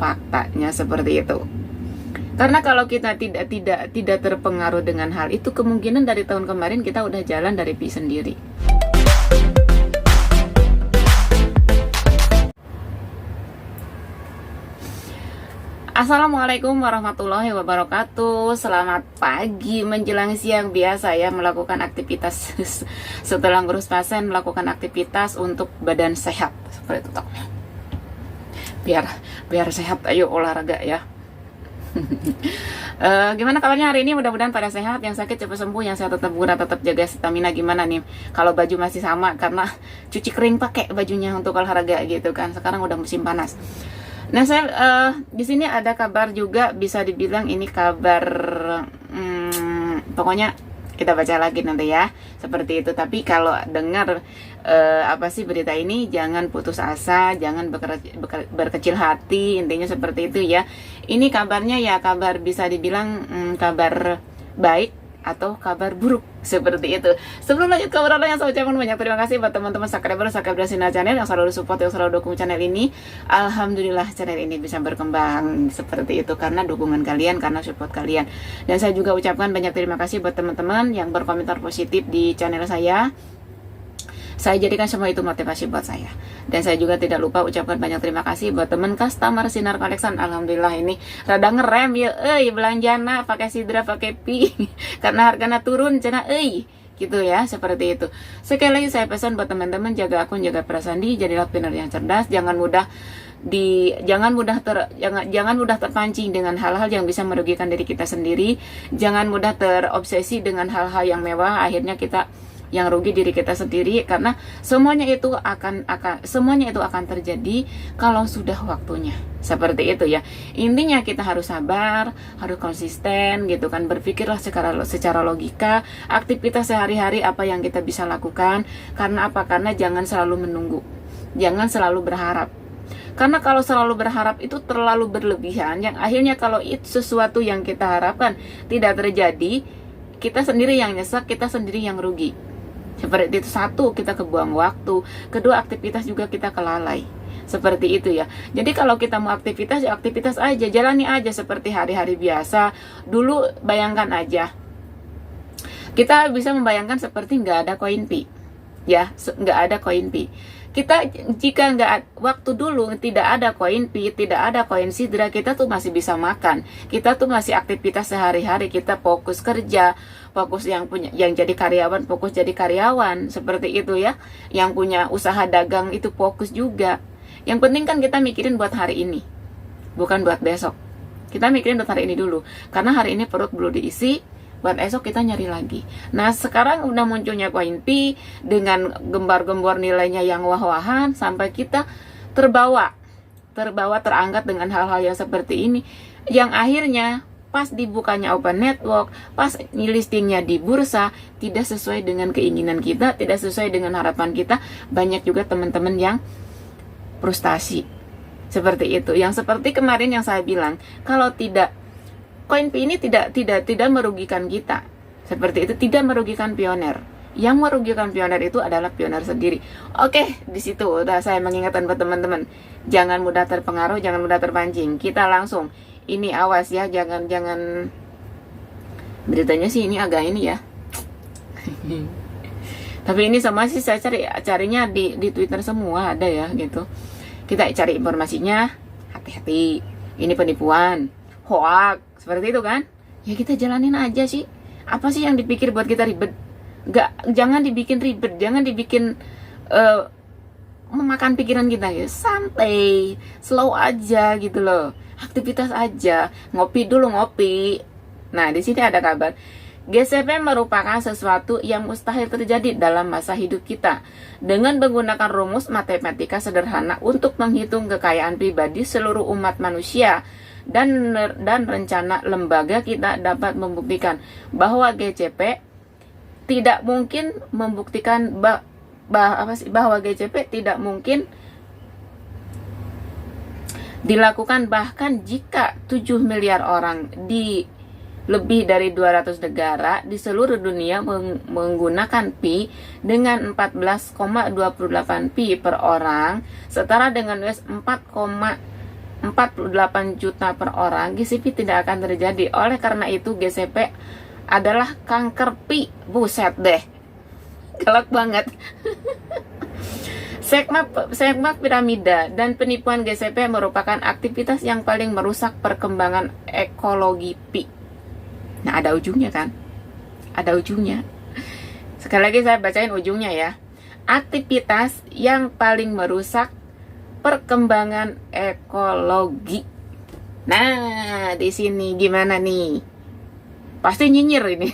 faktanya seperti itu. Karena kalau kita tidak terpengaruh dengan hal itu, kemungkinan dari tahun kemarin kita udah jalan dari pi sendiri. Assalamualaikum warahmatullahi wabarakatuh. Selamat pagi menjelang siang. Biasa ya melakukan aktivitas setelah ngurus pasien, melakukan aktivitas untuk badan sehat seperti itu toh. Biar sehat, ayo olahraga ya. Gimana kabarnya hari ini? Mudah-mudahan pada sehat. Yang sakit cepat sembuh, yang sehat tetap guna, tetap jaga stamina. Gimana nih kalau baju masih sama karena cuci kering pakai bajunya untuk olahraga gitu kan. Sekarang udah musim panas. Nah, saya di sini ada kabar juga, bisa dibilang ini kabar pokoknya kita baca lagi nanti ya, seperti itu. Tapi kalau dengar apa sih berita ini, jangan putus asa, jangan berkecil hati, intinya seperti itu ya. Ini kabarnya ya kabar bisa dibilang kabar baik atau kabar buruk seperti itu. Sebelum lanjut ke obrolan, yang saya ucapkan banyak terima kasih buat teman-teman subscriber Sinar channel yang selalu support, yang selalu dukung channel ini. Alhamdulillah channel ini bisa berkembang seperti itu karena dukungan kalian, karena support kalian. Dan saya juga ucapkan banyak terima kasih buat teman-teman yang berkomentar positif di channel saya. Saya jadikan semua itu motivasi buat saya. Dan saya juga tidak lupa ucapkan banyak terima kasih buat teman customer Sinar Collection. Alhamdulillah ini rada ngerem ya, belanjana pakai sidra pakai pi karena harganya turun cina gitu ya, seperti itu. Sekali lagi saya pesan buat teman-teman, jaga akun, jaga perasaan diri, jadilah pintar yang cerdas, jangan mudah terpancing dengan hal-hal yang bisa merugikan diri kita sendiri, jangan mudah terobsesi dengan hal-hal yang mewah, akhirnya kita yang rugi diri kita sendiri, karena semuanya itu akan terjadi kalau sudah waktunya. Seperti itu ya. Intinya kita harus sabar, harus konsisten gitu kan. Berpikirlah secara logika, aktivitas sehari-hari apa yang kita bisa lakukan. Karena apa? Karena jangan selalu menunggu. Jangan selalu berharap. Karena kalau selalu berharap itu terlalu berlebihan, yang akhirnya kalau itu sesuatu yang kita harapkan tidak terjadi, kita sendiri yang nyesek, kita sendiri yang rugi. Seperti itu. Satu, kita kebuang waktu. Kedua, aktivitas juga kita kelalai. Seperti itu ya. Jadi kalau kita mau aktivitas, ya aktivitas aja, jalani aja seperti hari-hari biasa. Dulu bayangkan aja, kita bisa membayangkan seperti nggak ada koin pi, ya, nggak ada koin pi. Kita jika nggak, waktu dulu tidak ada koin pi, tidak ada koin sidra, kita tuh masih bisa makan, kita tuh masih aktivitas sehari-hari, kita fokus kerja, fokus yang jadi karyawan, fokus jadi karyawan, seperti itu ya. Yang punya usaha dagang itu fokus juga. Yang penting kan kita mikirin buat hari ini, bukan buat besok. Kita mikirin buat hari ini dulu, karena hari ini perut belum diisi, buat esok kita nyari lagi. Nah, sekarang udah munculnya koin pi dengan gembar-gembor nilainya yang wah-wahan, sampai kita terbawa terangkat dengan hal-hal yang seperti ini, yang akhirnya pas dibukanya open network, pas listingnya di bursa tidak sesuai dengan keinginan kita, tidak sesuai dengan harapan kita. Banyak juga teman-teman yang frustasi seperti itu. Yang seperti kemarin yang saya bilang, kalau tidak koin pi ini tidak merugikan kita. Seperti itu, tidak merugikan pioner. Yang merugikan pioner itu adalah pioner sendiri. Oke, di situ udah saya mengingatkan buat teman-teman, jangan mudah terpengaruh, jangan mudah terpancing. Kita langsung ini awas ya, jangan beritanya sih ini agak ini ya. Tapi ini sama sih saya carinya di Twitter semua ada ya gitu. Kita cari informasinya, hati-hati. Ini penipuan, hoax, seperti itu kan. Ya kita jalanin aja sih. Apa sih yang dipikir buat kita ribet? Jangan dibikin ribet, jangan dibikin memakan pikiran kita ya. Santai, slow aja gitu loh. Aktivitas aja, ngopi dulu ngopi. Nah, di sini ada kabar. GCP merupakan sesuatu yang mustahil terjadi dalam masa hidup kita. Dengan menggunakan rumus matematika sederhana untuk menghitung kekayaan pribadi seluruh umat manusia, dan rencana lembaga kita dapat membuktikan bahwa GCP tidak mungkin membuktikan bahwa GCP tidak mungkin dilakukan bahkan jika 7 miliar orang di lebih dari 200 negara di seluruh dunia menggunakan pi dengan 14,28 pi per orang, setara dengan US 4,5 48 juta per orang, GCP tidak akan terjadi. Oleh karena itu GCP adalah kanker pi. Buset deh, galak banget. Segmen piramida dan penipuan GCP merupakan aktivitas yang paling merusak perkembangan ekologi pi. Nah, ada ujungnya kan? Ada ujungnya. Sekali lagi saya bacain ujungnya ya. Aktivitas yang paling merusak perkembangan ekologi. Nah, di sini gimana nih? Pasti nyinyir ini.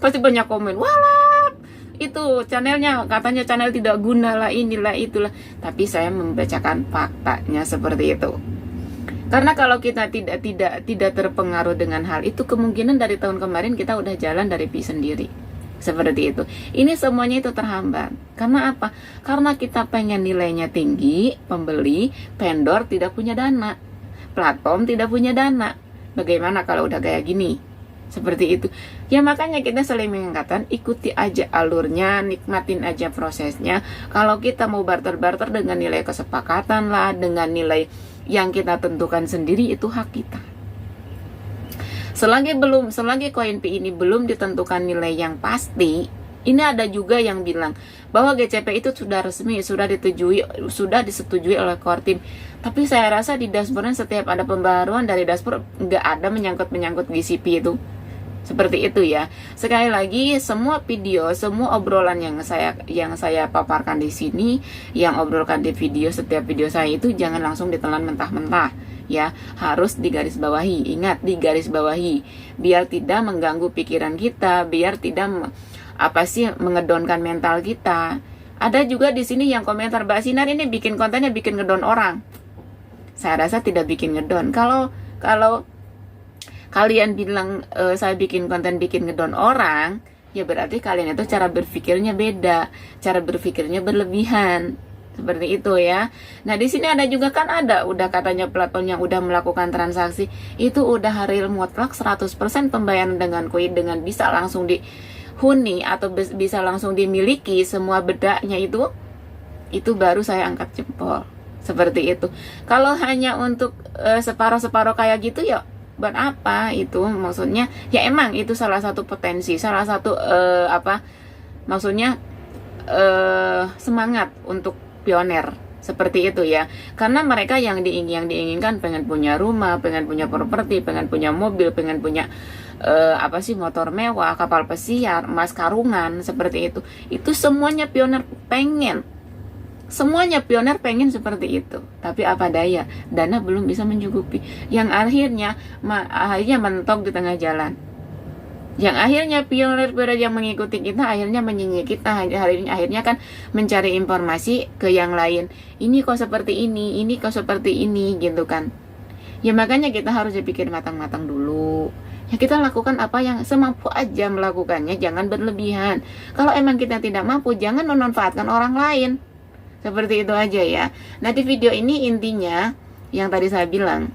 Pasti banyak komen. Walah, itu channelnya katanya channel tidak guna lah, inilah itulah. Tapi saya membacakan faktanya seperti itu. Karena kalau kita tidak terpengaruh dengan hal itu, kemungkinan dari tahun kemarin kita udah jalan dari pi sendiri. Seperti itu. Ini semuanya itu terhambat. Karena apa? Karena kita pengen nilainya tinggi, pembeli, vendor tidak punya dana, platform tidak punya dana. Bagaimana kalau udah kayak gini? Seperti itu. Ya makanya kita saling mengatakan ikuti aja alurnya, nikmatin aja prosesnya. Kalau kita mau barter-barter dengan nilai kesepakatan lah, dengan nilai yang kita tentukan sendiri, itu hak kita. Selagi koin pi ini belum ditentukan nilai yang pasti, ini ada juga yang bilang bahwa GCP itu sudah resmi, sudah disetujui oleh core team. Tapi saya rasa di dashboardnya setiap ada pembaruan dari dashboard nggak ada menyangkut GCP itu. Seperti itu ya. Sekali lagi, semua video, semua obrolan yang saya paparkan di sini, yang obrolkan di video, setiap video saya itu jangan langsung ditelan mentah-mentah ya, harus digarisbawahi. Ingat, digarisbawahi biar tidak mengganggu pikiran kita, biar tidak mengedonkan mental kita. Ada juga di sini yang komentar, Mbak Sinar ini bikin kontennya bikin ngedon orang. Saya rasa tidak bikin ngedon. Kalau kalian bilang saya bikin konten bikin ngedon orang, ya berarti kalian itu cara berpikirnya beda, cara berpikirnya berlebihan. Seperti itu ya. Nah, di sini ada juga kan udah katanya platform yang udah melakukan transaksi itu udah real mutlak 100% pembayaran dengan koin, dengan bisa langsung dihuni atau bisa langsung dimiliki semua bedanya itu baru saya angkat jempol. Seperti itu. Kalau hanya untuk separuh-separuh kayak gitu ya buat apa itu? Maksudnya ya emang itu salah satu potensi, salah satu semangat untuk pioner seperti itu ya. Karena mereka yang diinginkan pengen punya rumah, pengen punya properti, pengen punya mobil, pengen punya motor mewah, kapal pesiar, emas karungan, seperti itu. Itu semuanya pioner pengen. Semuanya pioner pengen seperti itu. Tapi apa daya, dana belum bisa mencukupi. Yang akhirnya mentok di tengah jalan. Yang akhirnya pioner yang mengikuti kita akhirnya menyinyir kita, akhirnya kan mencari informasi ke yang lain. Ini kok seperti ini kok seperti ini gitu kan. Ya makanya kita harus dipikir matang-matang dulu. Ya kita lakukan apa yang semampu aja melakukannya, jangan berlebihan. Kalau emang kita tidak mampu, jangan memanfaatkan orang lain. Seperti itu aja ya. Nah, di video ini intinya yang tadi saya bilang,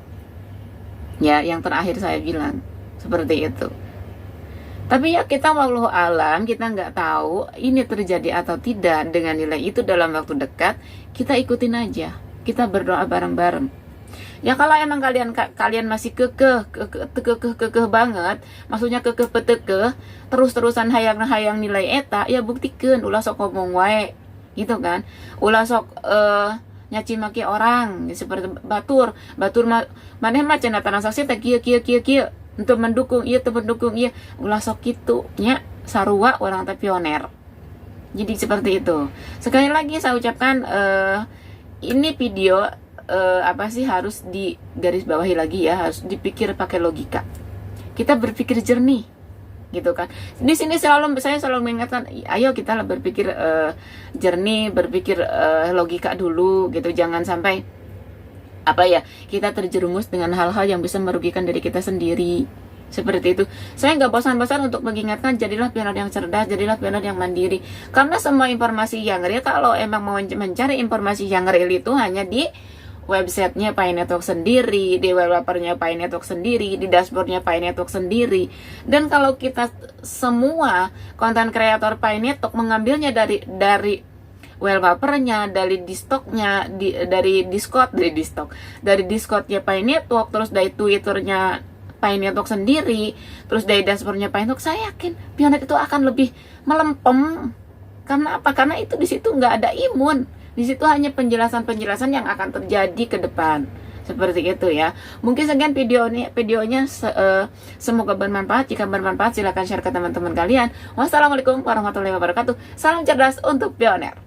ya yang terakhir saya bilang seperti itu. Tapi ya kita wallahu alam, kita nggak tahu ini terjadi atau tidak dengan nilai itu dalam waktu dekat. Kita ikutin aja, kita berdoa bareng-bareng. Ya kalau emang kalian masih kekeh banget, maksudnya kekeh peteke, terus-terusan hayang nilai eta, ya buktikan, ulah sok ngomong wae, gitu kan. Ulah sok nyaci maki orang, seperti batur maneh mah cenah transaksi teh kieu untuk mendukung iya ulah sok kitu nya sarua orang teh pioner. Jadi seperti itu. Sekali lagi saya ucapkan ini video harus digarisbawahi lagi ya, harus dipikir pakai logika. Kita berpikir jernih gitu kan. Di sini saya selalu mengingatkan, ayo kita berpikir jernih, berpikir logika dulu gitu. Jangan sampai kita terjerumus dengan hal-hal yang bisa merugikan diri kita sendiri. Seperti itu. Saya nggak bosan-bosan untuk mengingatkan, jadilah pioner yang cerdas, jadilah pioner yang mandiri. Karena semua informasi yang real, kalau emang mau mencari informasi yang real itu hanya di websitenya Pi Network sendiri, di developernya Pi Network sendiri, di dashboardnya Pi Network sendiri. Dan kalau kita semua konten kreator Pi Network mengambilnya dari wallpapernya, dari dari Discordnya Pi Network, terus dari Twitternya Pi Network sendiri, terus dari dashboardnya Pi Network, saya yakin Pioneer itu akan lebih melempem. Karena apa? Karena itu di situ nggak ada imun, di situ hanya penjelasan-penjelasan yang akan terjadi ke depan. Seperti itu ya. Mungkin sekian videonya, semoga bermanfaat. Jika bermanfaat silahkan share ke teman-teman kalian. Wassalamualaikum warahmatullahi wabarakatuh. Salam cerdas untuk Pioneer.